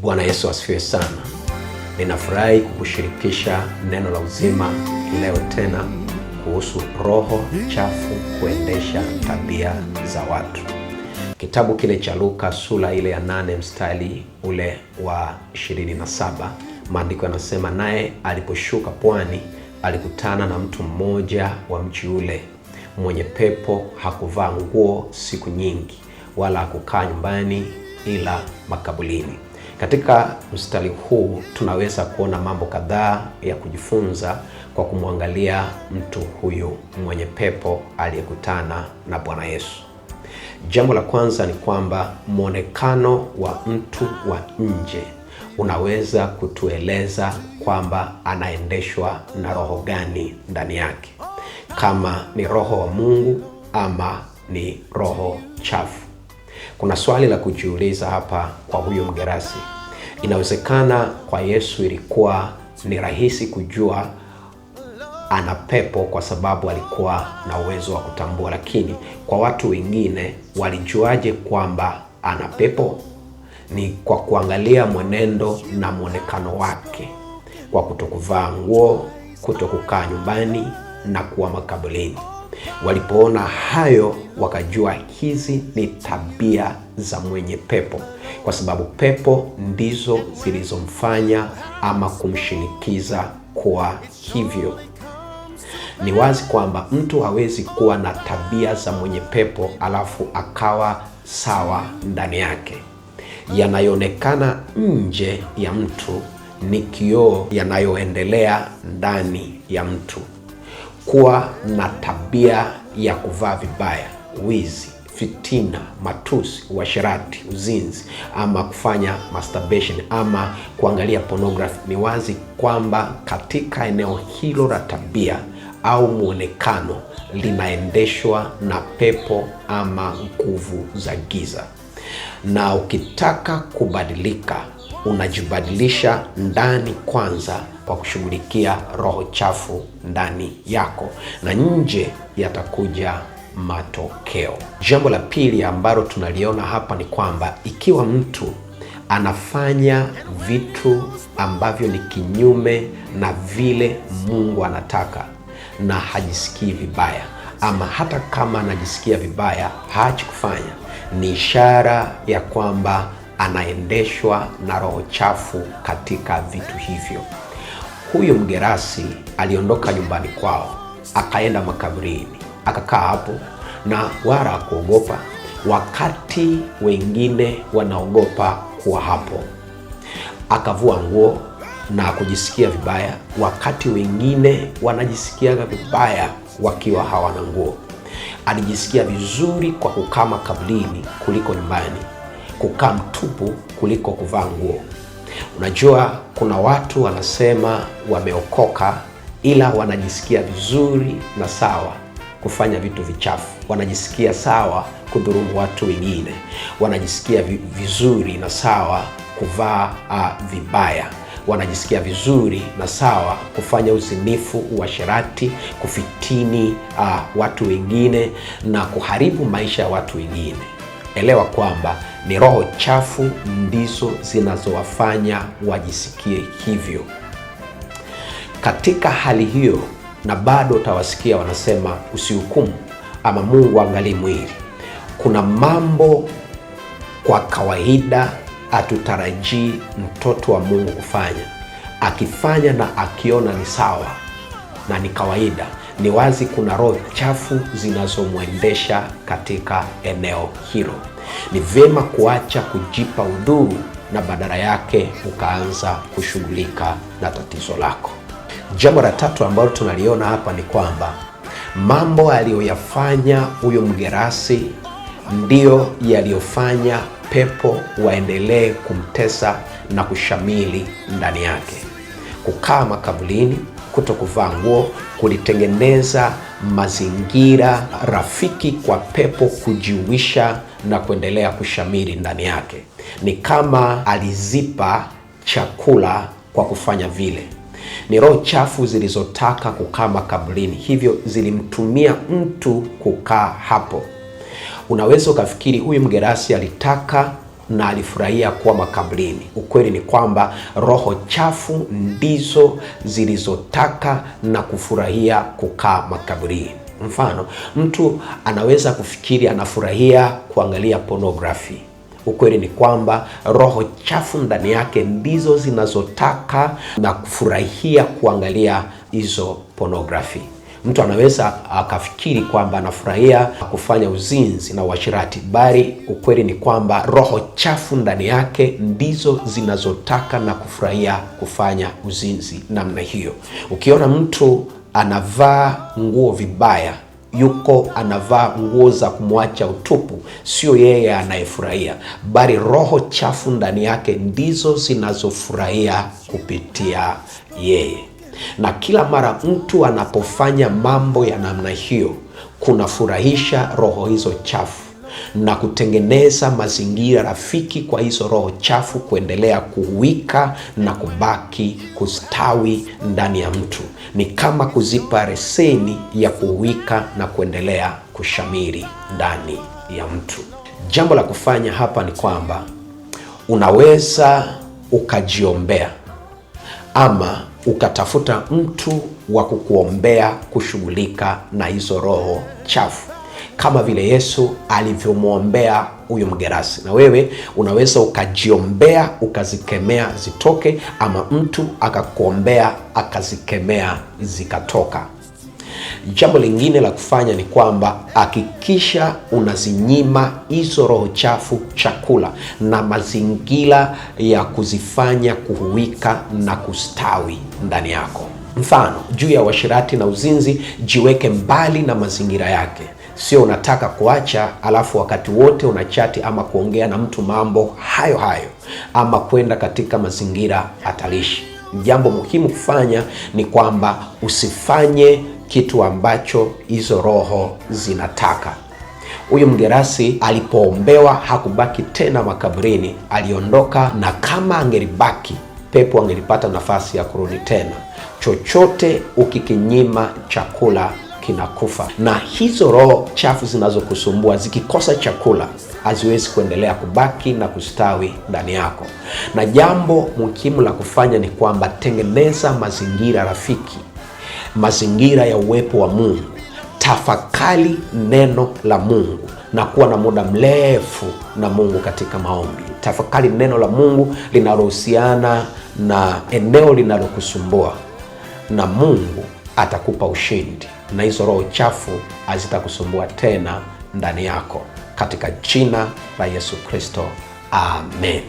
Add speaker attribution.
Speaker 1: Bwana Yesu asifiwe sana. Ninafurahi kukushirikisha neno la uzima leo tena kuhusu roho chafu kuendesha tabia za watu. Kitabu kile cha Luka sura ile ya 8 mstari ule wa 27, maandiko yanasema, naye aliposhuka pwani alikutana na mtu mmoja wa mji ule mwenye pepo. Hakuvaa nguo siku nyingi, wala hakukaa nyumbani ila makaburini. Katika mstari huu tunaweza kuona mambo kadhaa ya kujifunza kwa kumwangalia mtu huyu mwenye pepo aliyekutana na Bwana Yesu. Jambo la kwanza ni kwamba muonekano wa mtu wa nje unaweza kutueleza kwamba anaendeshwa na roho gani ndani yake, kama ni roho wa Mungu ama ni roho chafu. Kuna swali la kujiuliza hapa kwa huyu mgerasi. Inawezekana kwa Yesu ilikuwa ni rahisi kujua ana pepo kwa sababu alikuwa na uwezo wa kutambua, lakini kwa watu wengine walijuaje kwamba ana pepo? Ni kwa kuangalia mwenendo na muonekano wake, kwa kutokuvaa nguo, kutokukaa nyumbani na kuwa makaburini. Walipoona hayo wakajua hizi ni tabia za mwenye pepo, kwa sababu pepo ndizo zilizomfanya ama kumshinikiza kuwa hivyo. Ni wazi kwamba mtu hawezi kuwa na tabia za mwenye pepo alafu akawa sawa ndani yake. Yanayoonekana nje ya mtu ni kioo yanayoendelea ndani ya mtu. Kuwa na tabia ya kuvaa vibaya, wizi, fitina, matusi, uasherati, uzinzi, ama kufanya masturbation ama kuangalia pornography, ni wazi kwamba katika eneo hilo la tabia au muonekano linaendeshwa na pepo ama nguvu za giza. Na ukitaka kubadilika, unajibadilisha ndani kwanza kwa kushughulikia roho chafu ndani yako, na nje yatakuja matokeo. Jambo la pili ambalo tunaliona hapa ni kwamba ikiwa mtu anafanya vitu ambavyo ni kinyume na vile Mungu anataka na hajisikii vibaya, ama hata kama anajisikia vibaya haachi kufanya, ni ishara ya kwamba anaendeshwa na roho chafu katika vitu hivyo. Huyu mgerasi aliondoka nyumbani kwao, akaenda makaburini, akakaa hapo na wala hakuogopa, wakati wengine wanaogopa kuwa hapo. Akavua nguo na kujisikia vibaya, wakati wengine wanajisikia vibaya wakiwa hawana nguo. Alijisikia vizuri kwa kukaa makaburini kuliko nyumbani, kukaa mtupu kuliko kuvaa nguo. Unajua, kuna watu wanasema wameokoka ila wanajisikia vizuri na sawa kufanya vitu vichafu, wanajisikia sawa kudhulumu watu wengine, wanajisikia vizuri na sawa kuvaa vibaya, wanajisikia vizuri na sawa kufanya uzinifu, uasherati, kufitini watu wengine na kuharibu maisha ya watu wengine. Elewa kwamba ni roho chafu ndizo zinazowafanya wajisikie hivyo. Katika hali hiyo, na bado utawasikia wanasema usihukumu ama Mungu angalii mwili. Kuna mambo kwa kawaida hatutarajii mtoto wa Mungu kufanya. Akifanya na akiona ni sawa na ni kawaida, ni wazi kuna roho chafu zinazomwendesha katika eneo hilo. Ni vyema kuacha kujipa udhuru na badala yake ukaanza kushughulika na tatizo lako. Jambo la tatu ambalo tunaliona hapa ni kwamba mambo aliyoyafanya huyo mgerasi ndiyo yaliyofanya pepo waendelee kumtesa na kushamili ndani yake. Kukaa makaburini, kutokuvaa nguo kulitengeneza mazingira rafiki kwa pepo kujiwisha na kuendelea kushamiri ndani yake. Ni kama alizipa chakula kwa kufanya vile. Ni roho chafu zilizotaka kukaa makaburini, hivyo zilimtumia mtu kukaa hapo. Unaweza ukafikiri huyu mgerasi alitaka na alifurahia kuwa makaburini. Ukweli ni kwamba roho chafu ndizo zilizotaka na kufurahia kukaa makaburini. Mfano, mtu anaweza kufikiri anafurahia kuangalia pornography. Ukweli ni kwamba roho chafu ndani yake ndizo zinazotaka na kufurahia kuangalia hizo pornography. Mtu anaweza akafikiri kwamba anafurahia kufanya uzinzi na uasherati, bali ukweli ni kwamba roho chafu ndani yake ndizo zinazotaka na kufurahia kufanya uzinzi namna hiyo. Ukiona mtu anavaa nguo vibaya, anavaa nguo za kumwacha utupu, sio yeye anayefurahia, bali roho chafu ndani yake ndizo zinazofurahia kupitia yeye. Na kila mara mtu anapofanya mambo ya namna hiyo, kunafurahisha roho hizo chafu na kutengeneza mazingira rafiki kwa hizo roho chafu kuendelea kuwika na kubaki kustawi ndani ya mtu. Ni kama kuzipa leseni ya kuwika na kuendelea kushamiri ndani ya mtu. Jambo la kufanya hapa ni kwamba unaweza ukajiombea ama ukatafuta mtu wa kukuombea kushughulika na hizo roho chafu, kama vile Yesu alivyomwombea huyu mgerasi. Na wewe unaweza ukajiombea ukazikemea zitoke, ama mtu akakuombea akazikemea zikatoka. Jambo lingine la kufanya ni kwamba hakikisha unazinyima hizo roho chafu chakula na mazingira ya kuzifanya kuhuika na kustawi ndani yako. Mfano, juu ya uasherati na uzinzi, jiweke mbali na mazingira yake. Sio unataka kuacha alafu wakati wote unachati ama kuongea na mtu mambo hayo hayo ama kwenda katika mazingira hatarishi. Jambo muhimu kufanya ni kwamba usifanye kitu ambacho hizo roho zinataka. Huyu mgerasi alipoombewa hakubaki tena makaburini, aliondoka, na kama angelibaki, pepo angelipata nafasi ya kurudi tena. Chochote ukikinyima chakula kinakufa, na hizo roho chafu zinazokusumbua zikikosa chakula haziwezi kuendelea kubaki na kustawi ndani yako. Na jambo muhimu la kufanya ni kwamba tengeneza mazingira rafiki, mazingira ya uwepo wa Mungu. Tafakari neno la Mungu na kuwa na muda mrefu na Mungu katika maombi. Tafakari neno la Mungu linalohusiana na eneo linalokusumbua, na Mungu atakupa ushindi na hizo roho chafu hazitakusumbua tena ndani yako, katika jina la Yesu Kristo. Amen.